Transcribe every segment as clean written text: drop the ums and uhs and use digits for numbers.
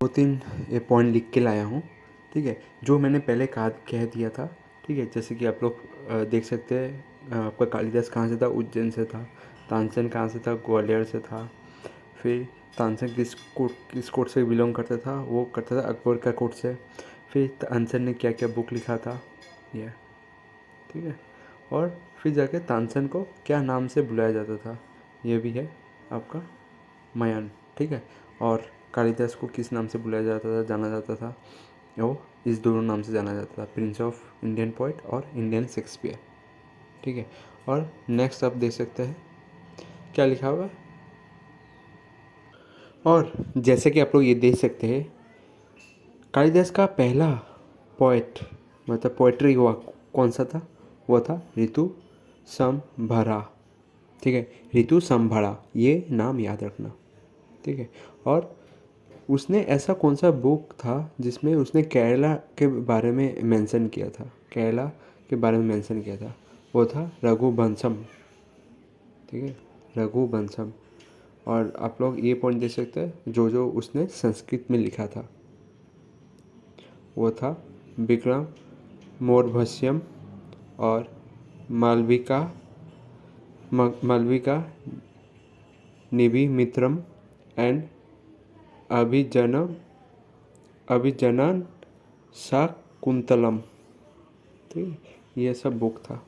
दो तीन ये पॉइंट लिख के लाया हूँ, ठीक है, जो मैंने पहले कह दिया था, ठीक है। जैसे कि आप लोग देख सकते हैं, आपका कालिदास कहाँ से था, उज्जैन से था। तानसेन कहाँ से था, ग्वालियर से था। फिर तानसेन किस कोर्ट से बिलोंग करता था, वो करता था अकबर का कोर्ट से। फिर तानसेन ने क्या क्या बुक लिखा था, ये, ठीक है। और फिर जाके तानसेन को क्या नाम से बुलाया जाता था, ये भी है आपका मयान, ठीक है। और कालिदास को किस नाम से बुलाया जाता था, जाना जाता था, वो इस दोनों नाम से जाना जाता था, प्रिंस ऑफ इंडियन पोइट और इंडियन शेक्सपियर, ठीक है। और नेक्स्ट आप देख सकते हैं क्या लिखा हुआ है। और जैसे कि आप लोग ये देख सकते हैं, कालिदास का पहला पोएट मतलब पोएट्री हुआ कौन सा था, वो था ऋतु संभरा, ठीक है। ऋतु संभरा, ये नाम याद रखना, ठीक है। और उसने ऐसा कौन सा बुक था जिसमें उसने केरला के बारे में मेंशन किया था, केरला के बारे में मेंशन किया था, वो था रघुवंशम, ठीक है, रघुवंशम। और आप लोग ये पॉइंट देख सकते हैं, जो जो उसने संस्कृत में लिखा था, वो था विक्रम मोरभस्यम और मालविका मालविका निबिमित्रम एंड अभिजनम अभिजनन शाकुंतलम, ठीक है। ये सब बुक था,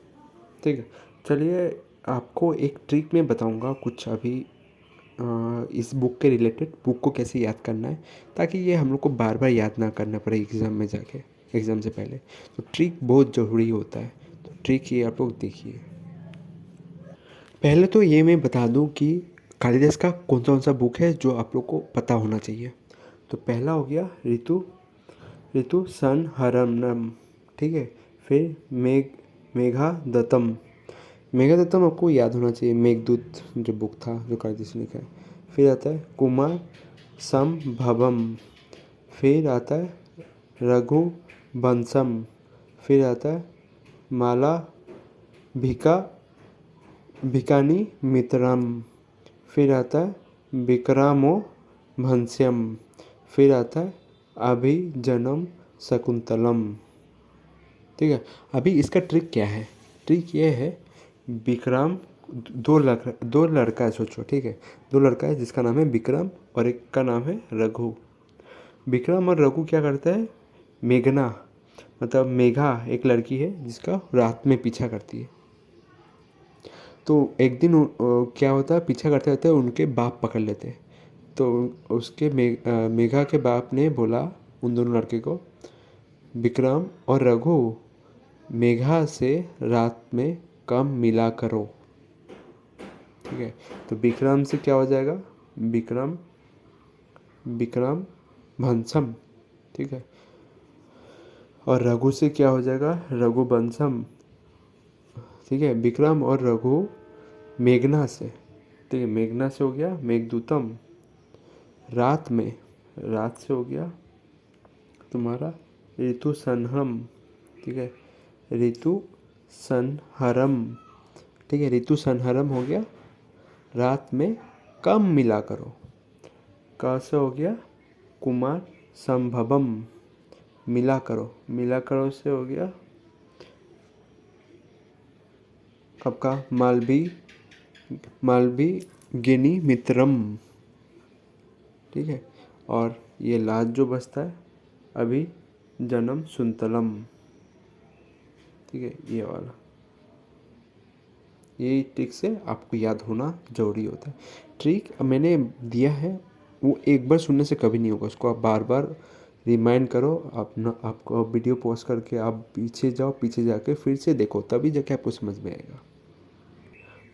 ठीक है। चलिए आपको एक ट्रिक में बताऊंगा कुछ अभी, इस बुक के रिलेटेड, बुक को कैसे याद करना है ताकि ये हम लोग को बार बार याद ना करना पड़े एग्ज़ाम में जाके, एग्ज़ाम से पहले। तो ट्रिक बहुत ज़रूरी होता है, तो ट्रिक ये आप लोग देखिए। पहले तो ये मैं बता दूं कि कालिदास का कौन सा बुक है जो आप लोग को पता होना चाहिए। तो पहला हो गया ऋतु ऋतु संहरणम, ठीक है। फिर मेघादत्तम, मेघादत्तम आपको याद होना चाहिए, मेघदूत जो बुक था जो कालिदास ने लिखा है। फिर आता है कुमार संभवम, फिर आता है रघुवंशम, फिर आता है माला भिका भिकानी मित्रम, फिर आता है विक्रामो भंस्यम, फिर आता है अभिजनम शकुंतलम, ठीक है। अभी इसका ट्रिक क्या है, ट्रिक ये है, विक्रम, दो लड़का है, सोचो, ठीक है। दो लड़का है जिसका नाम है विक्रम और एक का नाम है रघु। विक्रम और रघु क्या करते हैं, मेघना मतलब मेघा एक लड़की है जिसका रात में पीछा करती है। तो एक दिन क्या होता है, पीछा करते रहते उनके बाप पकड़ लेते हैं। तो उसके मेघा के बाप ने बोला उन दोनों लड़के को, विक्रम और रघु, मेघा से रात में कम मिला करो, ठीक है। तो विक्रम से क्या हो जाएगा, विक्रम विक्रम भंसम, ठीक है। और रघु से क्या हो जाएगा, रघुवंशम, ठीक है। विक्रम और रघु मेघना से, ठीक है, मेघना से हो गया मेघदूतम। रात में, रात से हो गया तुम्हारा ऋतु संहरम, ठीक है, ऋतु संहरम, ठीक है। ऋतु संहरम हो गया, रात में कम मिला करो। क से हो गया कुमार संभवम, मिला करो, मिला करो से हो गया आपका मालवी गिनी मित्रम, ठीक है। और ये लास्ट जो बचता है अभी जन्म सुंतलम, ठीक है, ये वाला। ये ट्रिक से आपको याद होना ज़रूरी होता है। ट्रिक मैंने दिया है, वो एक बार सुनने से कभी नहीं होगा, उसको आप बार बार रिमाइंड करो। अपना आपको वीडियो पॉज करके आप पीछे जाओ, पीछे जाके फिर से देखो, तभी जाके आपको समझ में आएगा।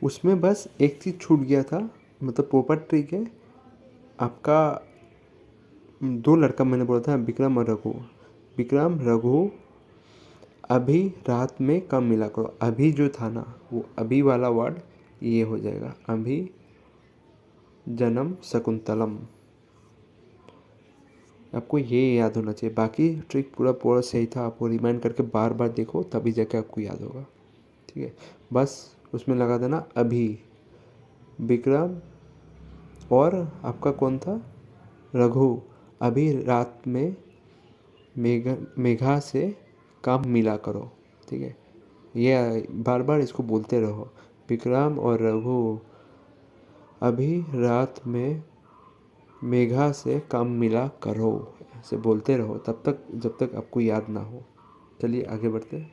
उसमें बस एक चीज़ छूट गया था, मतलब प्रॉपर ट्रिक है आपका। दो लड़का मैंने बोला था, विक्रम और रघु, विक्रम रघु अभी रात में कम मिला करो। अभी जो था ना, वो अभी वाला वर्ड ये हो जाएगा, अभी जन्म शकुंतलम। आपको ये याद होना चाहिए, बाकी ट्रिक पूरा पूरा सही था। आपको रिमाइंड करके बार बार देखो, तभी जाके आपको याद होगा, ठीक है। बस उसमें लगा देना अभी, विक्रम और आपका कौन था, रघु, अभी रात में मेघा से काम मिला करो। ठीक है, ये बार बार इसको बोलते रहो। विक्रम और रघु अभी रात में मेघा से काम मिला करो, ऐसे बोलते रहो तब तक जब तक आपको याद ना हो। चलिए आगे बढ़ते हैं।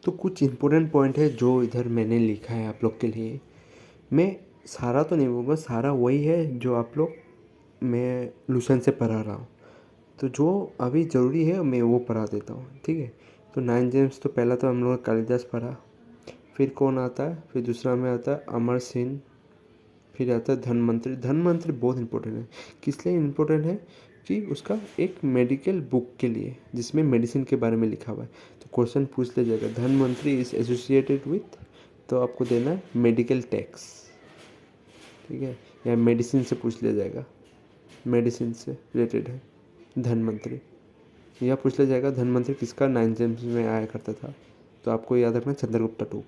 तो कुछ इम्पोर्टेंट पॉइंट है जो इधर मैंने लिखा है आप लोग के लिए। मैं सारा तो नहीं बोलूँगा, सारा वही है जो आप लोग मैं लूसेंट से पढ़ा रहा हूँ। तो जो अभी ज़रूरी है मैं वो पढ़ा देता हूँ। ठीक है, तो 9 जेम्स तो पहला तो हम लोग ने कालिदास पढ़ा, फिर कौन आता है, फिर दूसरा में आता है अमर सिंह, फिर आता है धनवंतरी। धनवंतरी बहुत इंपॉर्टेंट है। किस लिए इम्पोर्टेंट है कि उसका एक मेडिकल बुक के लिए जिसमें मेडिसिन के बारे में लिखा हुआ है। तो क्वेश्चन पूछ ले जाएगा धनवंतरी इज एसोसिएटेड विथ, तो आपको देना है मेडिकल टैक्स। ठीक है, या मेडिसिन से पूछ लिया जाएगा, मेडिसिन से रिलेटेड है धनवंतरी। यह पूछ लिया जाएगा धनवंतरी किसका 9 जेम्स में आया करता था, तो आपको याद रखना चंद्रगुप्ता टू,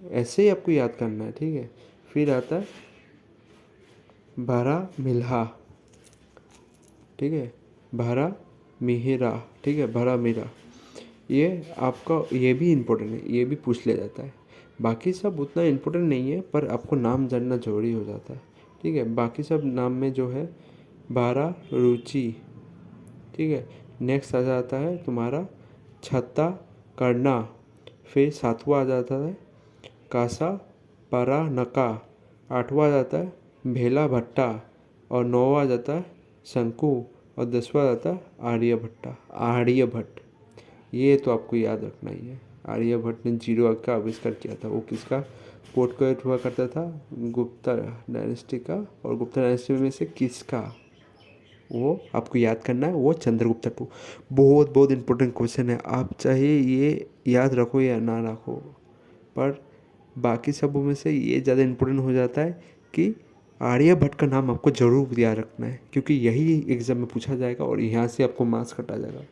ऐसे ही आपको याद करना है। ठीक है, फिर आता है बारा मिल्हा। ठीक है, बारा मिहिरा। ठीक है, बारा मिरा, ये आपका ये भी इम्पोर्टेंट है, ये भी पूछ लिया जाता है। बाकी सब उतना इम्पोर्टेंट नहीं है पर आपको नाम जानना जरूरी हो जाता है। ठीक है, बाकी सब नाम में जो है बारा रुचि। ठीक है, नेक्स्ट आ जाता है तुम्हारा छत्ता करना, फिर सातवां आ जाता है कासा परा नका, आठवां आ जाता है भेला भट्टा, और नौवां आ जाता है शंकु, और 10वां आ जाता है आर्यभट्टा, आर्यभट्ट। ये तो आपको याद रखना ही है। आर्यभट्ट ने जीरो अंक का आविष्कार किया था। वो किसका पोर्ट्रेट हुआ करता था, गुप्ता डायनेस्टी का, और गुप्ता डायनेस्टी में से किसका, वो आपको याद करना है, वो चंद्रगुप्ता टू। बहुत बहुत इंपॉर्टेंट क्वेश्चन है, आप चाहे ये याद रखो या ना रखो, पर बाकी सबों में से ये ज़्यादा इम्पोर्टेंट हो जाता है कि आर्यभट्ट का नाम आपको ज़रूर याद रखना है, क्योंकि यही एग्ज़ाम में पूछा जाएगा और यहाँ से आपको मार्क्स कटा जाएगा।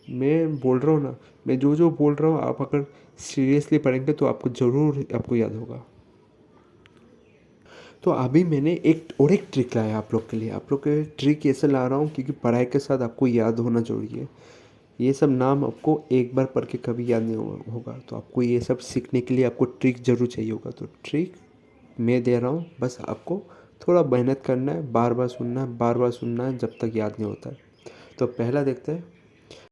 मैं बोल रहा हूँ ना, मैं जो जो बोल रहा हूँ आप अगर सीरियसली पढ़ेंगे तो आपको ज़रूर आपको याद होगा। तो अभी मैंने एक ट्रिक लाया आप लोग के लिए। आप लोग के ट्रिक ऐसे ला रहा हूँ क्योंकि पढ़ाई के साथ आपको याद होना जरूरी है। ये सब नाम आपको एक बार पढ़ के कभी याद नहीं होगा, तो आपको ये सब सीखने के लिए आपको ट्रिक ज़रूर चाहिए होगा। तो ट्रिक मैं दे रहा हूँ, बस आपको थोड़ा मेहनत करना है, बार बार सुनना है, बार बार सुनना है जब तक याद नहीं होता है। तो पहला देखते हैं,